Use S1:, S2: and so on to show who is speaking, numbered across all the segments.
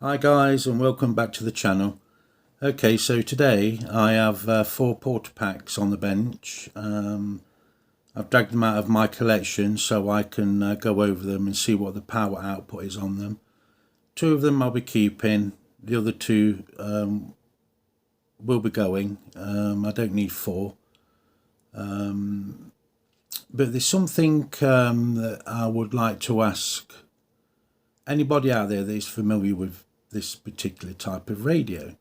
S1: Hi guys, and welcome back to the channel. Okay, so today I have 4 PortaPaks on the bench. I've dragged them out of my collection so I can go over them and see what the power output is on them. 2 of them I'll be keeping, the other 2 will be going. I don't need 4. But there's something that I would like to ask anybody out there that is familiar with this particular type of radio.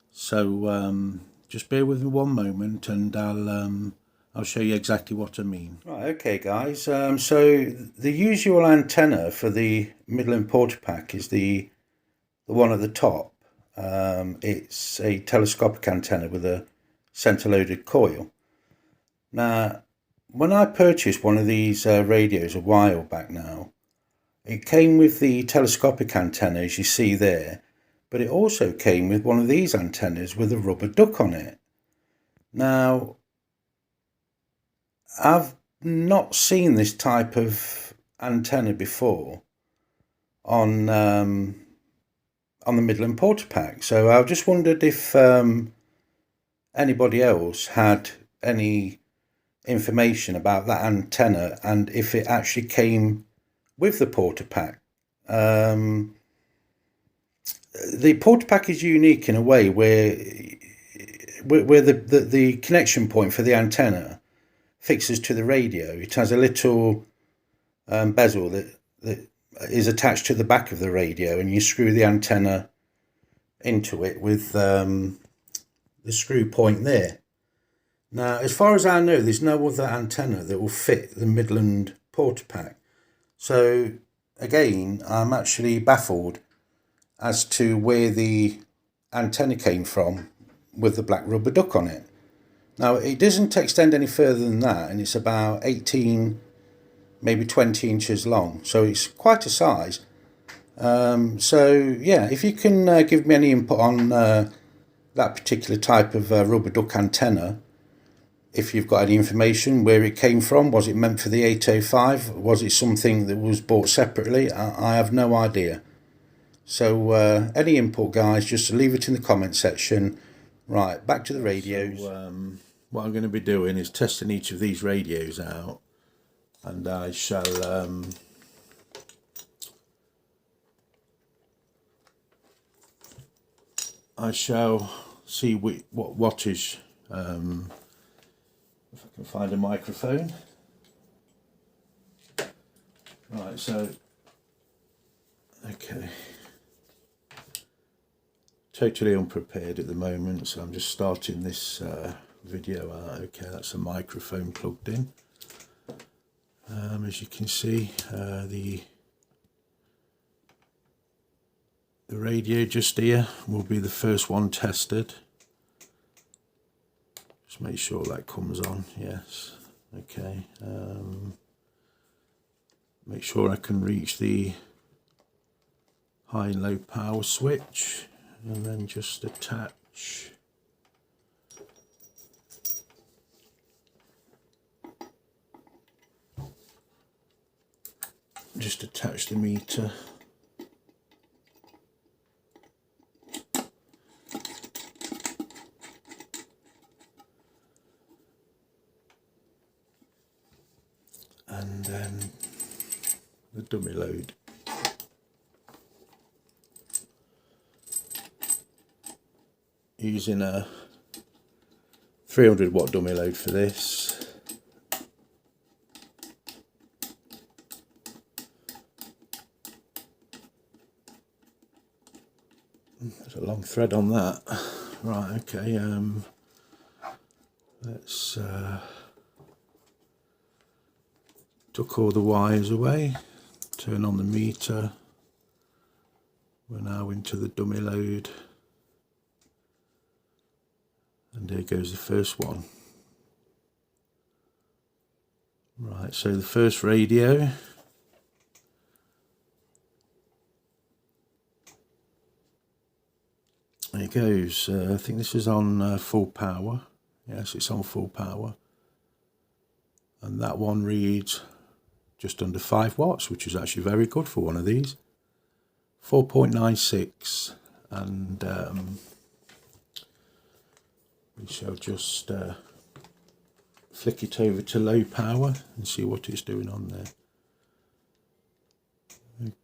S1: So just bear with me one moment and I'll show you exactly what I mean. Right, okay guys, so the usual antenna for the Midland PortaPaks is the one at the top. It's a telescopic antenna with a centre loaded coil. Now when I purchased one of these radios a while back now, it came with the telescopic antenna as you see there, but it also came with one of these antennas with a rubber duck on it. Now, I've not seen this type of antenna before on the Midland PortaPaks, so I just wondered if anybody else had any information about that antenna and if it actually came with the PortaPaks. The PortaPaks is unique in a way where the connection point for the antenna fixes to the radio. It has a little bezel that is attached to the back of the radio, and you screw the antenna into it with the screw point there. Now, as far as I know, there's no other antenna that will fit the Midland PortaPaks. So again, I'm actually baffled as to where the antenna came from with the black rubber duck on it. Now it doesn't extend any further than that, and it's about 18, maybe 20 inches long, so it's quite a size. So yeah, if you can give me any input on that particular type of rubber duck antenna, if you've got any information where it came from, was it meant for the 805, was it something that was bought separately? I have no idea. So any input guys, just leave it in the comment section. Right, back to the radios. So, what I'm going to be doing is testing each of these radios out, and I shall see what wattage. If I can find a microphone. Right, so okay, totally unprepared at the moment, so I'm just starting this video out. Okay, that's a microphone plugged in. As you can see, the radio just here will be the first one tested. Just make sure that comes on. Yes, okay. Make sure I can reach the high and low power switch, and then just attach the meter. And then the dummy load. Using a 300 watt dummy load for this. There's a long thread on that. Right, okay, let's tuck all the wires away, turn on the meter. We're now into the dummy load, and there goes the first one. Right, so the first radio, there it goes. I think this is on full power. Yes, it's on full power, and that one reads just under 5 watts, which is actually very good for one of these. 4.96, and we shall just flick it over to low power and see what it's doing on there.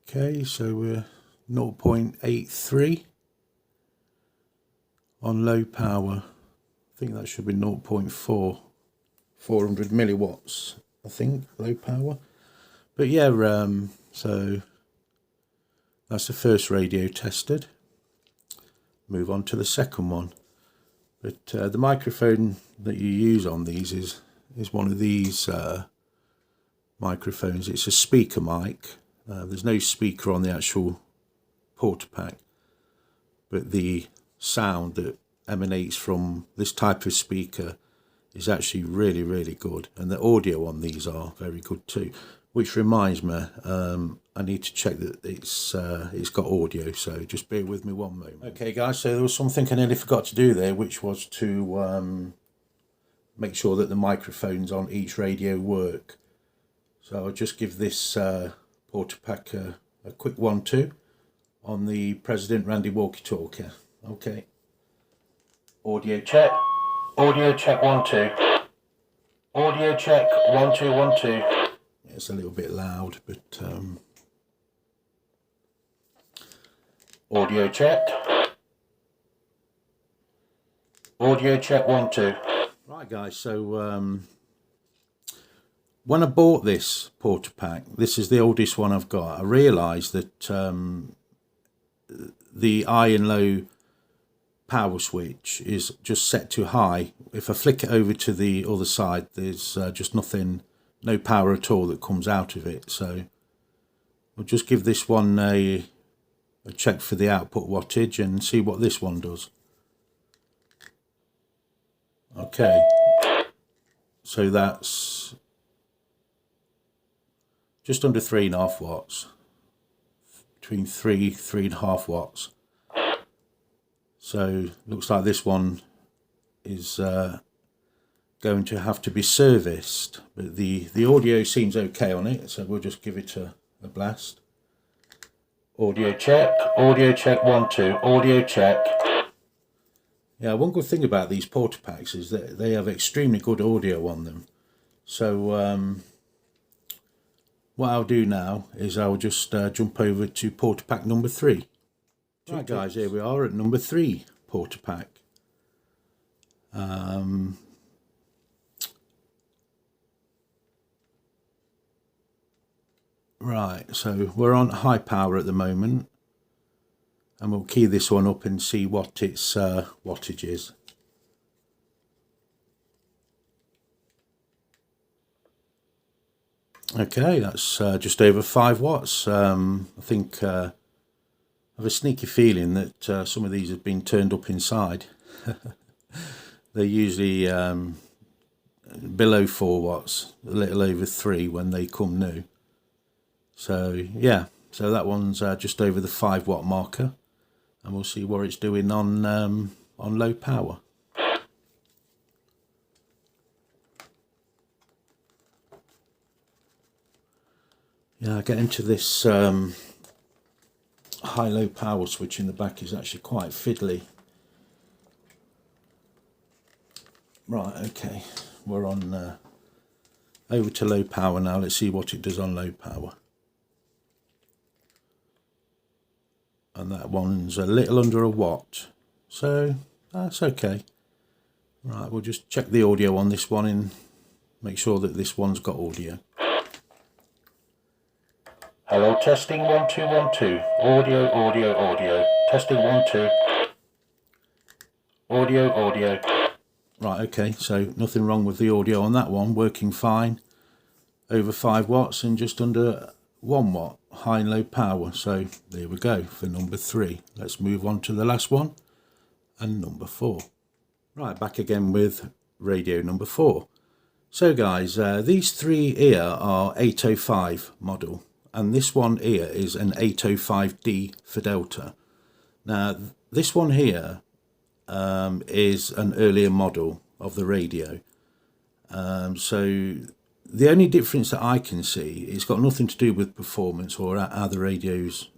S1: Okay, so we're 0.83 on low power. I think that should be 0.4, 400 milliwatts, I think, low power. But yeah, so that's the first radio tested. Move on to the second one. But the microphone that you use on these is one of these microphones. It's a speaker mic. There's no speaker on the actual PortaPak, but the sound that emanates from this type of speaker is actually really, really good, and the audio on these are very good too. Which reminds me, I need to check that it's got audio, so just bear with me one moment. Okay guys, so there was something I nearly forgot to do there, which was to make sure that the microphones on each radio work. So I'll just give this PortaPak a quick 1-2 on the President Randy walkie-talkie. Okay. Audio check. Audio check 1-2. Audio check 1-2 1-2. It's a little bit loud, but audio check. Audio check 1-2. Right guys, so when I bought this PortaPak, this is the oldest one I've got, I realised that the high and low power switch is just set to high. If I flick it over to the other side, there's just nothing, no power at all that comes out of it. So we'll just give this one a check for the output wattage and see what this one does. Okay, so that's just under 3.5 watts, between 3.5 watts. So looks like this one is going to have to be serviced, but the audio seems okay on it, so we'll just give it a blast. Audio check 1-2, audio check. Yeah, one good thing about these PortaPaks is that they have extremely good audio on them. So what I'll do now is I'll just jump over to PortaPak number 3. Right guys, here we are at number 3 PortaPak. Right, so we're on high power at the moment, and we'll key this one up and see what its wattage is. Okay, that's just over 5 watts. I think I have a sneaky feeling that some of these have been turned up inside. They're usually below 4 watts, a little over 3 when they come new. So yeah, so that one's just over the 5 watt marker, and we'll see what it's doing on low power. Yeah, getting to this high-low power switch in the back is actually quite fiddly. Right, okay, we're on over to low power now. Let's see what it does on low power. And that one's a little under a watt, so that's okay. Right, we'll just check the audio on this one and make sure that this one's got audio. Hello, testing 1-2 1-2. Audio. Testing 1-2. Audio. Right, okay, so nothing wrong with the audio on that one, working fine. Over 5 watts and just under 1 watt, high and low power. So there we go for number 3. Let's move on to the last one, and number 4. Right, back again with radio number 4. So guys, these 3 here are 805 model, and this one here is an 805D for Delta. Now this one here is an earlier model of the radio, so the only difference that I can see, it's got nothing to do with performance or how the radio's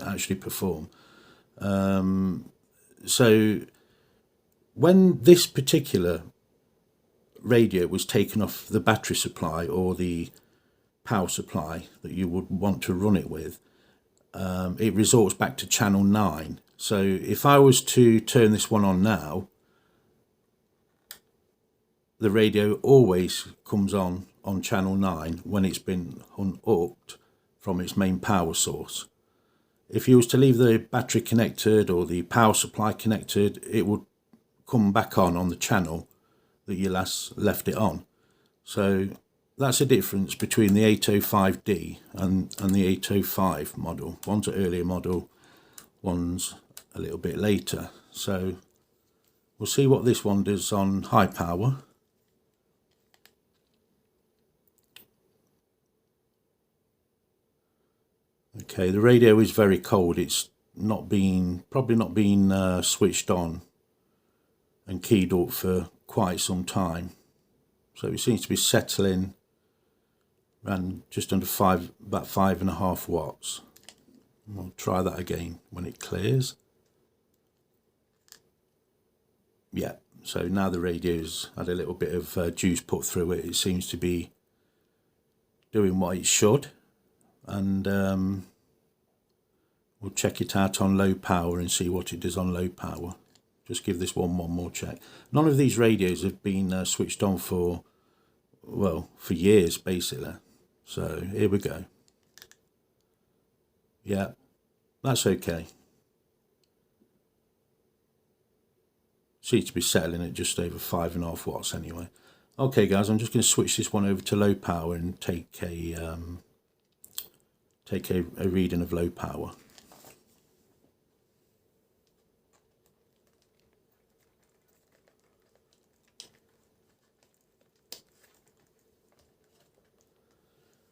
S1: actually perform. So when this particular radio was taken off the battery supply or the power supply that you would want to run it with, it resorts back to channel 9. So if I was to turn this one on now, the radio always comes on channel 9 when it's been unhooked from its main power source. If you was to leave the battery connected or the power supply connected, it would come back on the channel that you last left it on. So that's the difference between the 805D and the 805 model. One's an earlier model, one's a little bit later. So we'll see what this one does on high power. Okay, the radio is very cold. It's probably not been switched on and keyed up for quite some time. So it seems to be settling around just under about 5.5 watts. I'll try that again when it clears. Yeah, so now the radio's had a little bit of juice put through it. It seems to be doing what it should. And we'll check it out on low power and see what it does on low power. Just give this one more check. None of these radios have been switched on for years, basically. So here we go. Yeah, that's okay. Seems to be settling at just over 5.5 watts anyway. Okay guys, I'm just going to switch this one over to low power and take a reading of low power.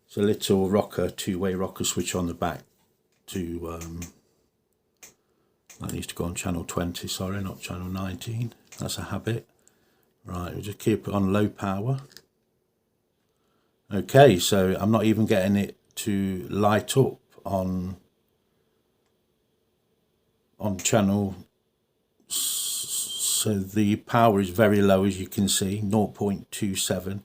S1: It's a little rocker, two-way rocker switch on the back to that needs to go on channel 20, sorry, not channel 19. That's a habit. Right, we'll just keep it on low power. Okay, so I'm not even getting it to light up on channel, so the power is very low, as you can see, 0.27.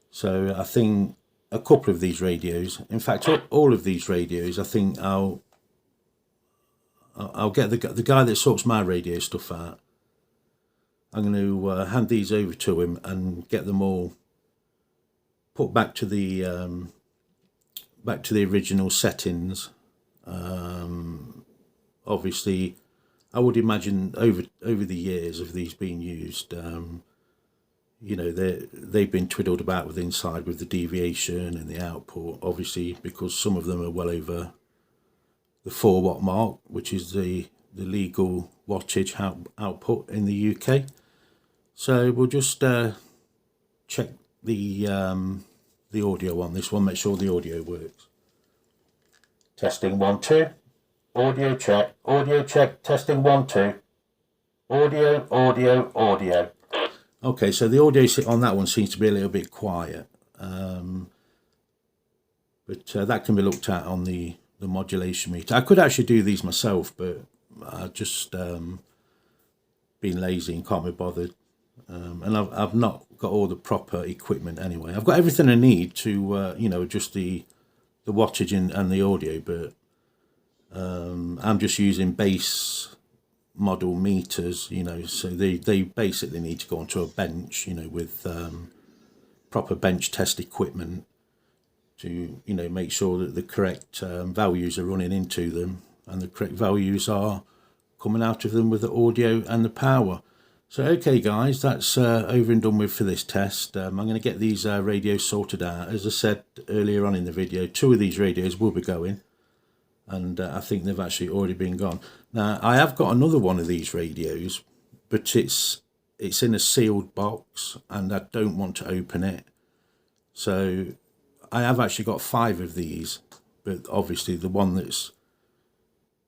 S1: So I think a couple of these radios, in fact all of these radios, I think I'll get the guy that sorts my radio stuff out. I'm going to hand these over to him and get them all put back to the original settings. Obviously, I would imagine over the years of these being used, they've been twiddled about with inside with the deviation and the output. Obviously, because some of them are well over the 4 watt mark, which is the legal wattage output in the UK. So we'll just check the audio on this one, make sure the audio works. Testing 1 2. Audio check, testing 1 2. Audio. Okay, so the audio on that one seems to be a little bit quiet, but that can be looked at on the modulation meter. I could actually do these myself, but I've just been lazy and can't be bothered, and I've not got all the proper equipment anyway. I've got everything I need to adjust the wattage and the audio, but I'm just using base model meters, so they basically need to go onto a bench, with proper bench test equipment to make sure that the correct values are running into them and the correct values are coming out of them with the audio and the power. So okay guys, that's over and done with for this test. I'm going to get these radios sorted out. As I said earlier on in the video, 2 of these radios will be going, and I think they've actually already been gone. Now I have got another one of these radios, but it's in a sealed box and I don't want to open it. So I have actually got 5 of these, but obviously the one that's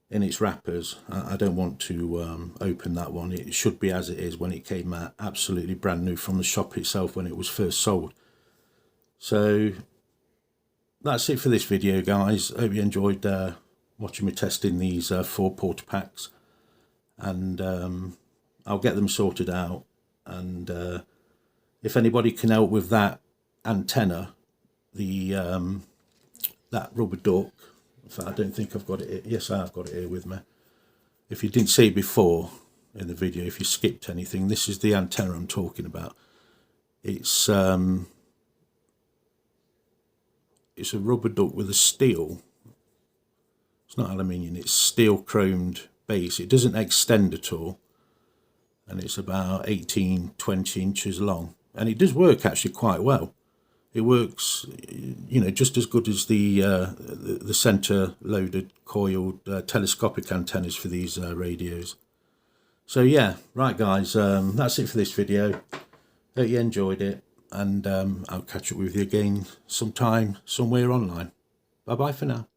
S1: in its wrappers, I don't want to open that one. It should be as it is when it came out, absolutely brand new from the shop itself when it was first sold. So that's it for this video guys. Hope you enjoyed watching me testing these 4 PortaPaks, and I'll get them sorted out. And if anybody can help with that antenna, the that rubber duck, in fact, I don't think I've got it here. Yes, I have got it here with me. If you didn't see it before in the video, if you skipped anything, this is the antenna I'm talking about. It's a rubber duck with a steel, it's not aluminium, it's steel chromed base. It doesn't extend at all, and it's about 18-20 inches long, and it does work actually quite well. It works, you know, just as good as the center loaded coiled telescopic antennas for these radios. So yeah, right guys, that's it for this video. Hope you enjoyed it, and I'll catch up with you again sometime somewhere online. Bye bye for now.